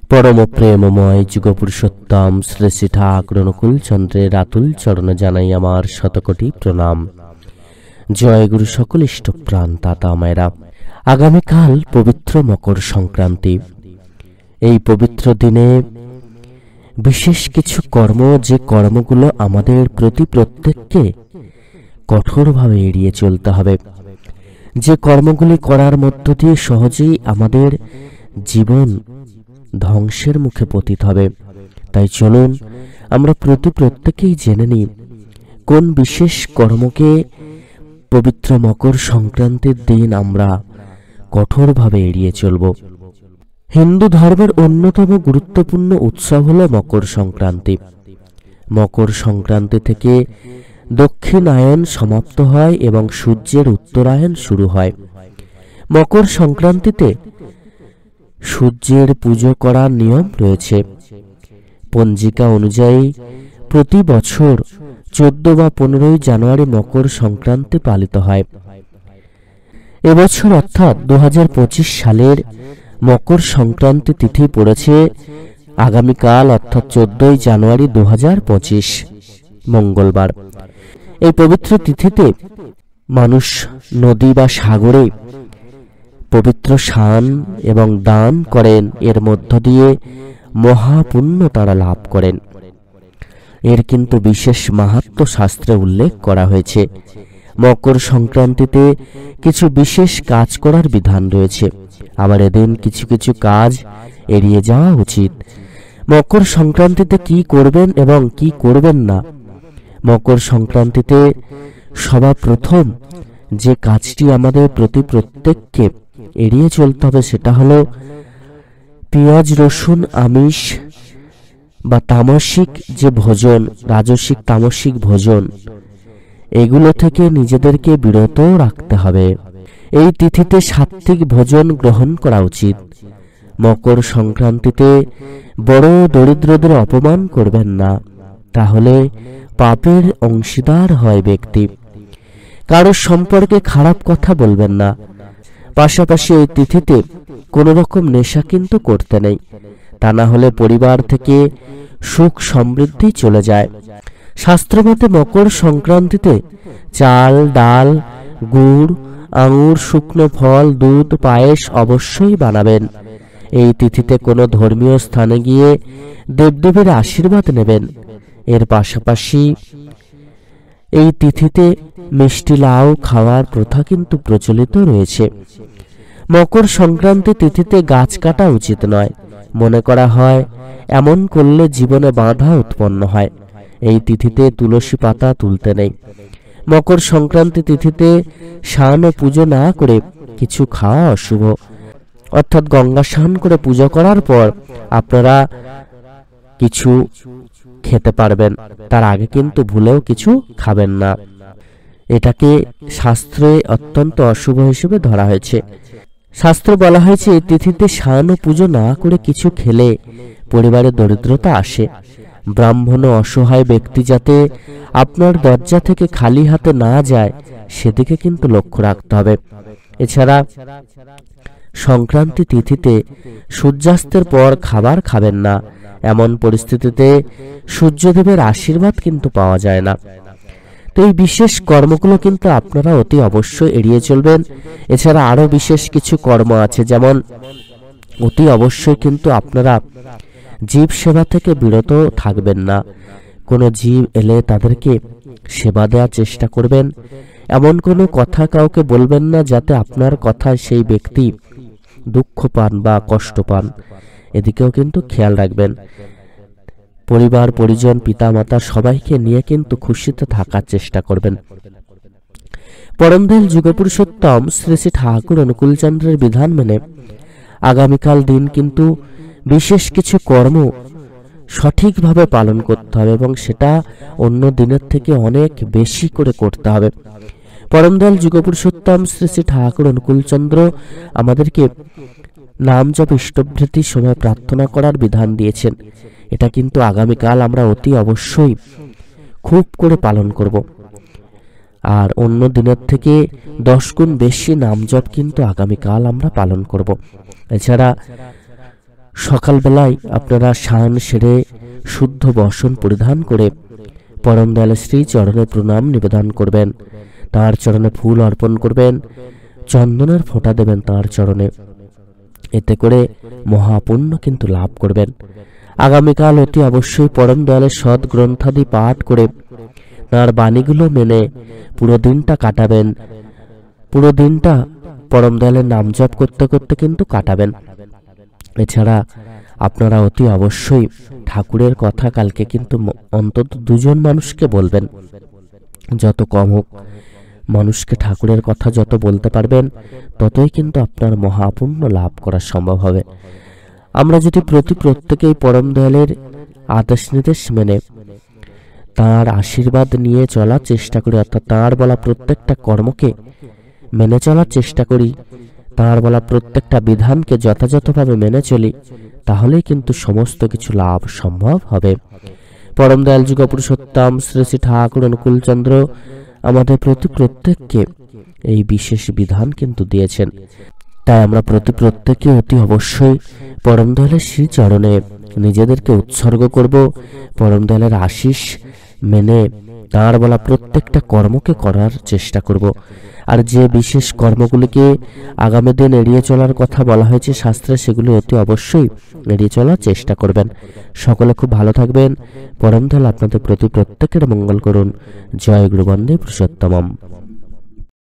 परम प्रेममय जुगपुरुषोत्तम श्री श्री ठाकुर अनुकूल चंद्रेर आतुल चरणे जानाई आमार शतकोटी प्रणाम। जय गुरु सकल इष्ट प्राण दाता मायेरा। आगामीकाल पवित्र मकर संक्रांति। এই পবিত্র দিনে বিশেষ কিছু কর্ম, যে কর্মগুলো আমাদের প্রতি প্রত্যেককে কঠোরভাবে এড়িয়ে চলতে হবে, যে কর্মগুলি করার মধ্য দিয়ে সহজেই আমাদের জীবন ধ্বংসের মুখে পতিত হবে। তাই চলুন আমরা প্রত্যেকেই জেনে নিই কোন বিশেষ কর্মকে পবিত্র মকর সংক্রান্তির দিন আমরা কঠোরভাবে এড়িয়ে চলব। হিন্দু ধর্মের অন্যতম গুরুত্বপূর্ণ উৎসব হলো মকর সংক্রান্তি। মকর সংক্রান্তি থেকে দক্ষিণায়ন সমাপ্ত হয় এবং সূর্যের উত্তরায়ণ শুরু হয়। মকর সংক্রান্তিতে সূর্যের পুজো করার নিয়ম রয়েছে। পঞ্জিকা অনুযায়ী প্রতি বছর 14 বা 15 জানুয়ারি মকর সংক্রান্তি পালিত হয়। এবছর অর্থাৎ 2025 সালের মকর সংক্রান্তি তিথি পড়েছে আগামীকাল অর্থাৎ 14 জানুয়ারি 2025 মঙ্গলবার। এই পবিত্র তিথিতে মানুষ নদী বা সাগরে পবিত্র স্নান এবং দান করেন। এর মধ্য দিয়ে মহাপুণ্য তারা লাভ করেন। এর কিন্তু বিশেষ মাহাত্ম্য শাস্ত্রে উল্লেখ করা হয়েছে। মকর সংক্রান্তিতে কিছু বিশেষ কাজ করার বিধান রয়েছে, আবার এদিন কিছু কিছু কাজ এড়িয়ে যাওয়া উচিত। মকর সংক্রান্তিতে কি করবেন এবং কি করবেন না। মকর সংক্রান্তিতে সর্বপ্রথম যে কাজটি আমাদের প্রতি প্রত্যেককে এড়িয়ে চলতে হবে সেটা হলো পেঁয়াজ রসুন আমিষ বা তামসিক যে ভোজন, রাজসিক তামসিক ভোজন, এগুলো থেকে নিজেদেরকে বিরত রাখতে হবে। এই তিথিতে সাত্ত্বিক ভোজন গ্রহণ করা উচিত। মকর সংক্রান্তিতে বড় দরিদ্রদের অপমান করবেন না, তাহলে পাপের অংশীদার হয় ব্যক্তি। কারোর সম্পর্কে খারাপ কথা বলবেন না। পাশাপাশি এই তিথিতে কোনো রকম নেশা কিন্তু করতে নেই, তা না হলে পরিবার থেকে সুখ সমৃদ্ধি চলে যায়। শাস্ত্রমতে মকর সংক্রান্তিতে চাল, ডাল, গুড়, আঙুর, শুকনো ফল, দুধ, পায়েস অবশ্যই বানাবেন। এই তিথিতে কোনো ধর্মীয় স্থানে গিয়ে দেবদেবীর আশীর্বাদ নেবেন। এর পাশাপাশি এই তিথিতে মিষ্টি লাউ খাওয়ার প্রথা কিন্তু প্রচলিত রয়েছে। মকর সংক্রান্তি তিথিতে গাছ কাটা উচিত নয়। মনে করা হয় এমন করলে জীবনে বাধা উৎপন্ন হয়। এই তিথিতে তুলসী পাতা তুলতে নেই। মকর সংক্রান্তি তিথিতে স্নান ও পুজো না করে কিছু খাওয়া অশুভ। অর্থাৎ গঙ্গা স্নান করে পুজো করার পর আপনারা কিছু খেতে পারবেন, তার আগে কিন্তু ভুলেও কিছু খাবেন না। এটাকে শাস্ত্রে অত্যন্ত অশুভ হিসেবে ধরা হয়েছে। শাস্ত্রে বলা হয়েছে এই তিথিতে স্নান ও পুজো না করে কিছু খেলে পরিবারে দরিদ্রতা আসে। ব্রাহ্মণ ও অসহায় ব্যক্তি যাতে আপনার দরজা থেকে খালি হাতে না যায় সেদিকে কিন্তু লক্ষ্য রাখতে হবে। এছাড়া সংক্রান্তি তিথিতে সূর্যাস্তের পর খাবার খাবেন না। এমন পরিস্থিতিতে সূর্যদেবের আশীর্বাদ কিন্তু পাওয়া যায় না। তো এই বিশেষ কর্মগুলো কিন্তু আপনারা অতি অবশ্যই এড়িয়ে চলবেন। এছাড়া আরো বিশেষ কিছু কর্ম আছে, যেমন অতি অবশ্যই কিন্তু আপনারা জীব সেবা থেকে বিরত থাকবেন না। কোনো জীব এলে তাদেরকে সেবা দেওয়ার চেষ্টা করবেন। এমন কোনো কথা কাউকে বলবেন না যাতে আপনার কথায় সেই ব্যক্তি দুঃখ পান বা কষ্ট পান। এদিকেও কিন্তু খেয়াল রাখবেন। পরিবার পরিজন পিতা মাতা সবাইকে নিয়ে কিন্তু খুশিতে থাকার চেষ্টা করবেন। পরমদয়াল যুগপুরুষোত্তম শ্রী শ্রী ঠাকুর অনুকূল চন্দ্রের বিধান মেনে আগামীকাল দিন কিন্তু বিশেষ কিছু কর্ম সঠিকভাবে পালন করতে হবে এবং সেটা অন্য দিনের থেকে অনেক বেশি করে করতে হবে। পরমদয়াল যুগপুরুষোত্তম শ্রী শ্রী ঠাকুর অনুকূল চন্দ্র আমাদেরকে নাম জপ ইষ্টভৃতির সময় প্রার্থনা করার বিধান দিয়েছেন। এটা কিন্তু আগামীকাল আমরা অতি অবশ্যই খুব করে পালন করব। আর অন্য দিনের থেকে 10 গুণ বেশি নাম জপ কিন্তু আগামীকাল আমরা পালন করব। এছাড়া সকালবেলায় আপনারা স্নান সেরে শুদ্ধ বসন পরিধান করে পরম দয়ালের শ্রী চরণে প্রণাম নিবেদন করবেন, তার চরণে ফুল অর্পণ করবেন, চন্দনের ফোঁটা দেবেন তার চরণে। এতে করে মহাপুণ্য কিন্তু লাভ করবেন। আগামীকাল অতি অবশ্যই পরম দয়ালের সৎ গ্রন্থাদি পাঠ করে তার বাণীগুলো মেনে পুরো দিনটা কাটাবেন। পুরো দিনটা পরম দয়ালের নাম জপ করতে করতে কিন্তু কাটাবেন। এছাড়া আপনারা অতি অবশ্যই ঠাকুরের কথা কালকে কিন্তু অন্তত 2 জন মানুষকে বলবেন, যত কম হোক। মানুষকে ঠাকুরের কথা যত বলতে পারবেন ততই কিন্তু আপনার মহাপুণ্য লাভ করা সম্ভব হবে। আমরা যদি প্রত্যেকেই পরম দয়ালের আদেশ নির্দেশ মেনে তাঁর আশীর্বাদ নিয়ে চলার চেষ্টা করি, অর্থাৎ তাঁর বলা প্রত্যেকটা কর্মকে মেনে চলার চেষ্টা করি, তাঁর বলা প্রত্যেকটা বিধানকে যথাযথভাবে মেনে চলি, তাহলেই কিন্তু সমস্ত কিছু লাভ সম্ভব হবে। পরম দয়াল যুগ পুরুষোত্তম শ্রী শ্রী ঠাকুর অনুকূলচন্দ্র আমাদের প্রত্যেককে এই বিশেষ বিধান কিন্তু দিয়েছেন। তাই আমরা প্রত্যেকে অতি অবশ্যই পরম দয়ালের শ্রী চরণে নিজেদেরকে উৎসর্গ করব, পরম দয়ালের আশীষ মেনে তাঁর বলা প্রত্যেকটা কর্মকে করার চেষ্টা করব। আর যে বিশেষ কর্মগুলিকে আগামী দিন এড়িয়ে চলার কথা বলা হয়েছে শাস্ত্রে, সেগুলি অতি অবশ্যই এড়িয়ে চলার চেষ্টা করবেন। সকলে খুব ভালো থাকবেন। পরম দয়াল আপনাদের প্রত্যেকের মঙ্গল করুন। জয় গুরু বন্দে পুরুষোত্তমম।